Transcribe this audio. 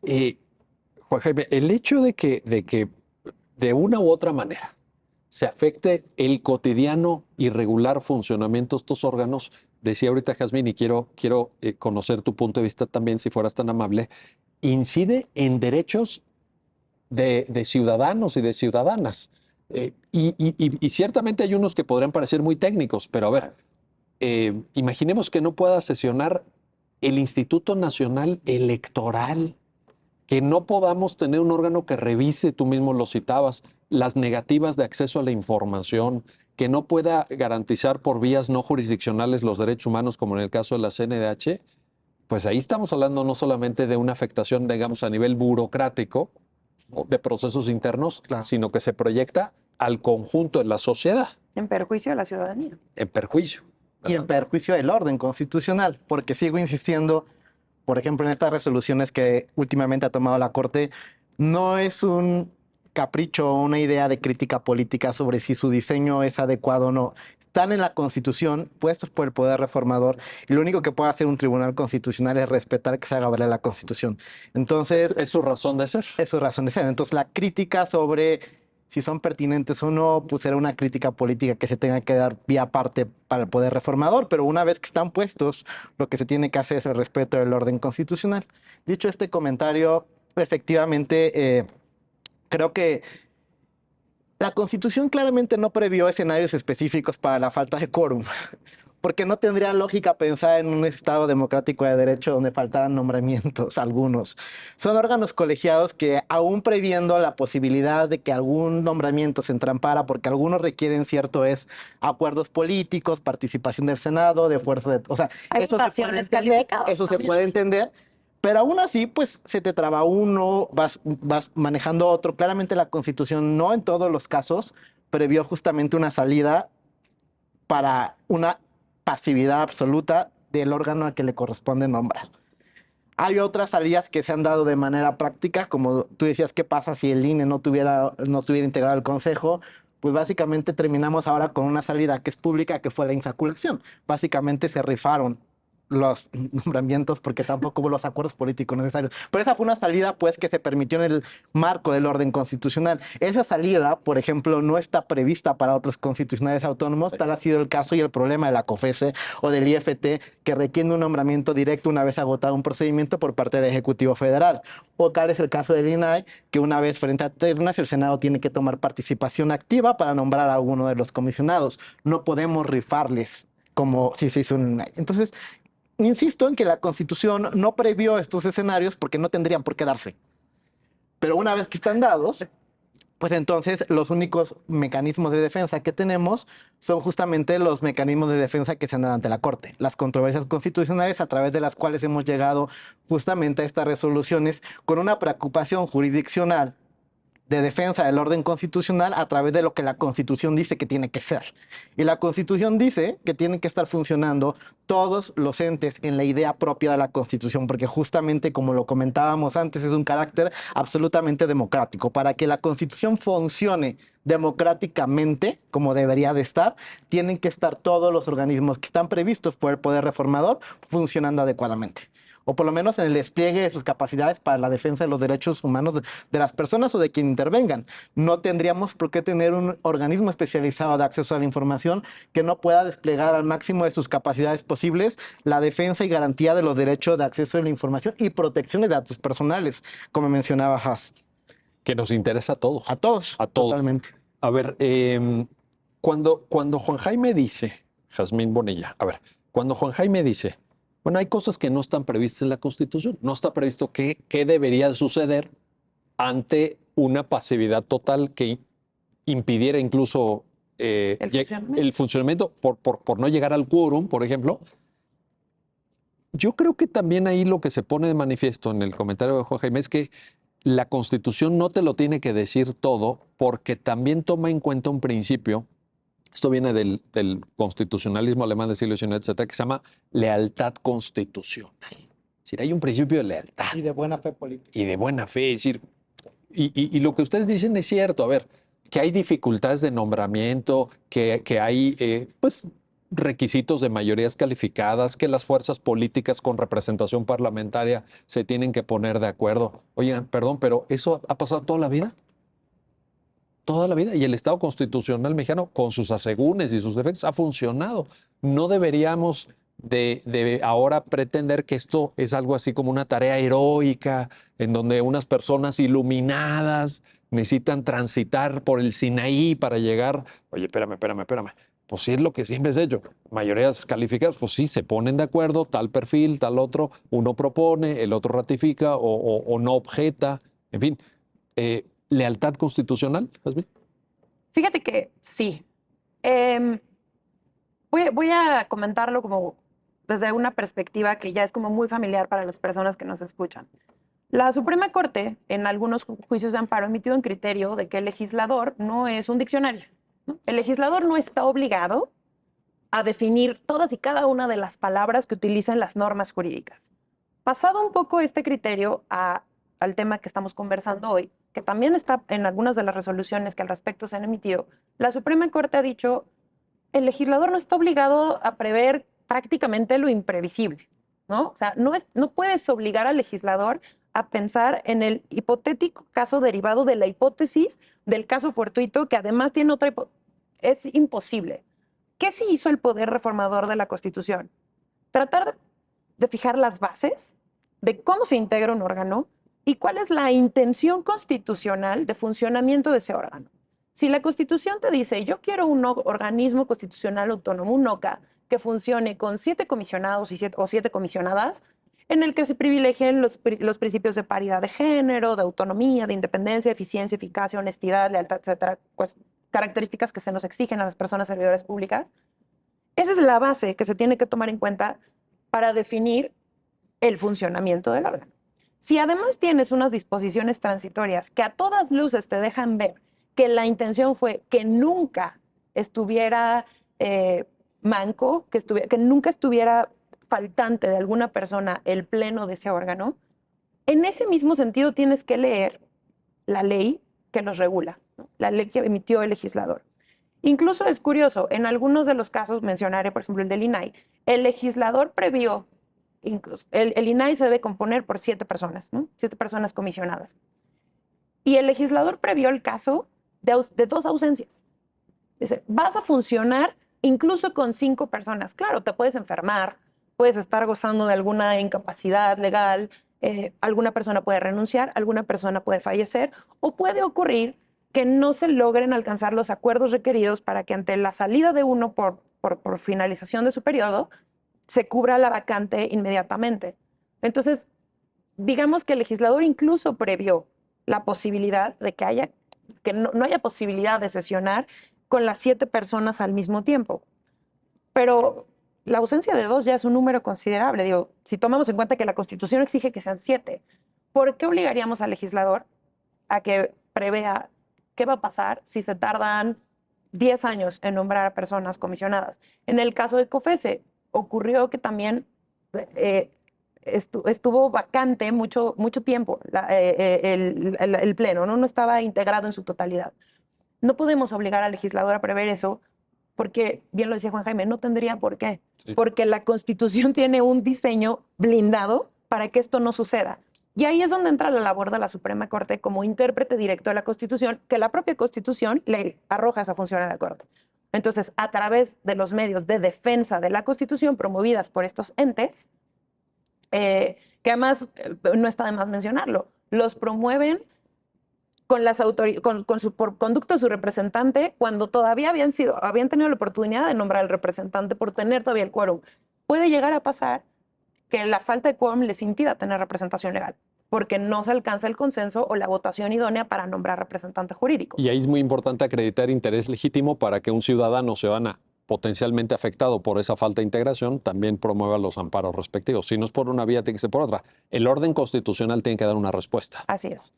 Eh, Juan Jaime, el hecho de que de una u otra manera se afecte el cotidiano y regular funcionamiento de estos órganos, decía ahorita Jazmín, y quiero conocer tu punto de vista también, si fueras tan amable, incide en derechos de ciudadanos y de ciudadanas. Y ciertamente hay unos que podrían parecer muy técnicos, pero a ver, imaginemos que no pueda sesionar el Instituto Nacional Electoral, que no podamos tener un órgano que revise, tú mismo lo citabas, las negativas de acceso a la información, que no pueda garantizar por vías no jurisdiccionales los derechos humanos, como en el caso de la CNDH, pues ahí estamos hablando no solamente de una afectación, digamos, a nivel burocrático o de procesos internos, Claro. sino que se proyecta al conjunto de la sociedad En perjuicio de la ciudadanía. en perjuicio. Y en perjuicio del orden constitucional, porque sigo insistiendo, por ejemplo, en estas resoluciones que últimamente ha tomado la Corte, no es un capricho o una idea de crítica política sobre si su diseño es adecuado o no. Están en la Constitución, puestos por el Poder Reformador, y lo único que puede hacer un tribunal constitucional es respetar que se haga valer la Constitución. Entonces, Es su razón de ser. es su razón de ser. Entonces, la crítica sobre si son pertinentes o no, pues será una crítica política que se tenga que dar vía aparte para el Poder Reformador, pero una vez que están puestos, lo que se tiene que hacer es el respeto del orden constitucional. Dicho este comentario, efectivamente, creo que la Constitución claramente no previó escenarios específicos para la falta de quórum, porque no tendría lógica pensar en un Estado democrático de derecho donde faltaran nombramientos algunos. Son órganos colegiados que, aún previendo la posibilidad de que algún nombramiento se entrampara, porque algunos requieren acuerdos políticos, participación del Senado, de fuerza de... O sea, Hay eso se puede votaciones entender, calificadas eso se también. puede entender, pero aún así, pues se te traba uno, vas manejando otro. Claramente la Constitución no en todos los casos previó justamente una salida para una pasividad absoluta del órgano al que le corresponde nombrar. Hay otras salidas que se han dado de manera práctica, como tú decías, ¿qué pasa si el INE no estuviera integrado al Consejo? Pues básicamente terminamos ahora con una salida que es pública, que fue la insaculación. Básicamente se rifaron los nombramientos porque tampoco hubo los acuerdos políticos necesarios. Pero esa fue una salida pues que se permitió en el marco del orden constitucional. Esa salida, por ejemplo, no está prevista para otros constitucionales autónomos, tal ha sido el caso y el problema de la COFESE o del IFT, que requiere un nombramiento directo una vez agotado un procedimiento por parte del Ejecutivo Federal. O tal es el caso del INAI, que una vez frente a ternas el Senado tiene que tomar participación activa para nombrar a uno de los comisionados. No podemos rifarles como si se hizo un INAI. Entonces, insisto en que la Constitución no previó estos escenarios porque no tendrían por qué darse. Pero una vez que están dados, pues entonces los únicos mecanismos de defensa que tenemos son justamente los mecanismos de defensa que se han dado ante la Corte, las controversias constitucionales a través de las cuales hemos llegado justamente a estas resoluciones con una preocupación jurisdiccional de defensa del orden constitucional a través de lo que la Constitución dice que tiene que ser. Y la Constitución dice que tienen que estar funcionando todos los entes en la idea propia de la Constitución, porque justamente, como lo comentábamos antes, es un carácter absolutamente democrático. Para que la Constitución funcione democráticamente, como debería de estar, tienen que estar todos los organismos que están previstos por el Poder Reformador funcionando adecuadamente, o por lo menos en el despliegue de sus capacidades para la defensa de los derechos humanos de las personas o de quien intervengan. No tendríamos por qué tener un organismo especializado de acceso a la información que no pueda desplegar al máximo de sus capacidades posibles la defensa y garantía de los derechos de acceso a la información y protección de datos personales, como mencionaba Haas. Que nos interesa a todos. A todos, A todos. totalmente. A ver, cuando Juan Jaime dice, Jazmín Bonilla, a ver, cuando Juan Jaime dice, bueno, hay cosas que no están previstas en la Constitución, no está previsto qué debería suceder ante una pasividad total que impidiera incluso el funcionamiento por no llegar al quórum, por ejemplo. Yo creo que también ahí lo que se pone de manifiesto en el comentario de Juan Jaime es que la Constitución no te lo tiene que decir todo porque también toma en cuenta un principio, esto viene del constitucionalismo alemán del siglo XIX, etcétera, que se llama lealtad constitucional. Es decir, hay un principio de lealtad. Y de buena fe política. Y de buena fe, es decir, y lo que ustedes dicen es cierto, a ver, que hay dificultades de nombramiento, que hay, pues, requisitos de mayorías calificadas, que las fuerzas políticas con representación parlamentaria se tienen que poner de acuerdo. Oigan, perdón, pero eso ha pasado toda la vida. Toda la vida. Y el Estado constitucional mexicano, con sus asegúnes y sus defectos, ha funcionado. No deberíamos de ahora pretender que esto es algo así como una tarea heroica, en donde unas personas iluminadas necesitan transitar por el Sinaí para llegar. Oye, espérame. Pues sí es lo que siempre es hecho. Mayorías calificadas, pues sí, se ponen de acuerdo, tal perfil, tal otro, uno propone, el otro ratifica o no objeta, en fin. ¿Lealtad constitucional, Jazmín? Fíjate que sí. Em, voy a comentarlo como desde una perspectiva que ya es como muy familiar para las personas que nos escuchan. La Suprema Corte, en algunos juicios de amparo, ha emitido un criterio de que el legislador no es un diccionario, ¿no? El legislador no está obligado a definir todas y cada una de las palabras que utilizan las normas jurídicas. Pasado un poco este criterio al tema que estamos conversando hoy, que también está en algunas de las resoluciones que al respecto se han emitido, la Suprema Corte ha dicho, el legislador no está obligado a prever prácticamente lo imprevisible, ¿no? O sea, no puedes obligar al legislador a pensar en el hipotético caso derivado de la hipótesis del caso fortuito, que además tiene otra hipótesis. Es imposible. ¿Qué sí hizo el poder reformador de la Constitución? Tratar de fijar las bases de cómo se integra un órgano y cuál es la intención constitucional de funcionamiento de ese órgano. Si la Constitución te dice, yo quiero un organismo constitucional autónomo, un OCA, que funcione con 7 comisionados o 7 comisionadas, en el que se privilegien los principios de paridad de género, de autonomía, de independencia, eficiencia, eficacia, honestidad, lealtad, etcétera, pues, características que se nos exigen a las personas servidoras públicas. Esa es la base que se tiene que tomar en cuenta para definir el funcionamiento del órgano. Si además tienes unas disposiciones transitorias que a todas luces te dejan ver que la intención fue que nunca estuviera manco, que nunca estuviera faltante de alguna persona el pleno de ese órgano, en ese mismo sentido tienes que leer la ley que los regula, ¿no? La ley que emitió el legislador. Incluso es curioso, en algunos de los casos, mencionaré por ejemplo el del INAI, el legislador previó, incluso, el INAI se debe componer por 7 personas, ¿no? 7 personas comisionadas. Y el legislador previó el caso de 2 ausencias. Dice, vas a funcionar incluso con 5 personas. Claro, te puedes enfermar, puedes estar gozando de alguna incapacidad legal, alguna persona puede renunciar, alguna persona puede fallecer, o puede ocurrir que no se logren alcanzar los acuerdos requeridos para que ante la salida de uno por finalización de su periodo, se cubra la vacante inmediatamente. Entonces, digamos que el legislador incluso previó la posibilidad de que no haya posibilidad de sesionar con las 7 personas al mismo tiempo. Pero la ausencia de 2 ya es un número considerable. Digo, si tomamos en cuenta que la Constitución exige que sean 7, ¿por qué obligaríamos al legislador a que prevea qué va a pasar si se tardan 10 años en nombrar a personas comisionadas? En el caso de COFESE, ocurrió que también estuvo vacante mucho tiempo el pleno, ¿no? No estaba integrado en su totalidad. No podemos obligar al legislador a prever eso porque, bien lo decía Juan Jaime, no tendría por qué. Sí. Porque la Constitución tiene un diseño blindado para que esto no suceda. Y ahí es donde entra la labor de la Suprema Corte como intérprete directo de la Constitución, que la propia Constitución le arroja esa función a la Corte. Entonces, a través de los medios de defensa de la Constitución promovidas por estos entes, que además, no está de más mencionarlo, los promueven por conducto de su representante cuando todavía habían tenido la oportunidad de nombrar al representante por tener todavía el quórum. Puede llegar a pasar que la falta de quórum les impida tener representación legal, porque no se alcanza el consenso o la votación idónea para nombrar representante jurídico. Y ahí es muy importante acreditar interés legítimo para que un ciudadano potencialmente afectado por esa falta de integración también promueva los amparos respectivos. Si no es por una vía, tiene que ser por otra. El orden constitucional tiene que dar una respuesta. Así es.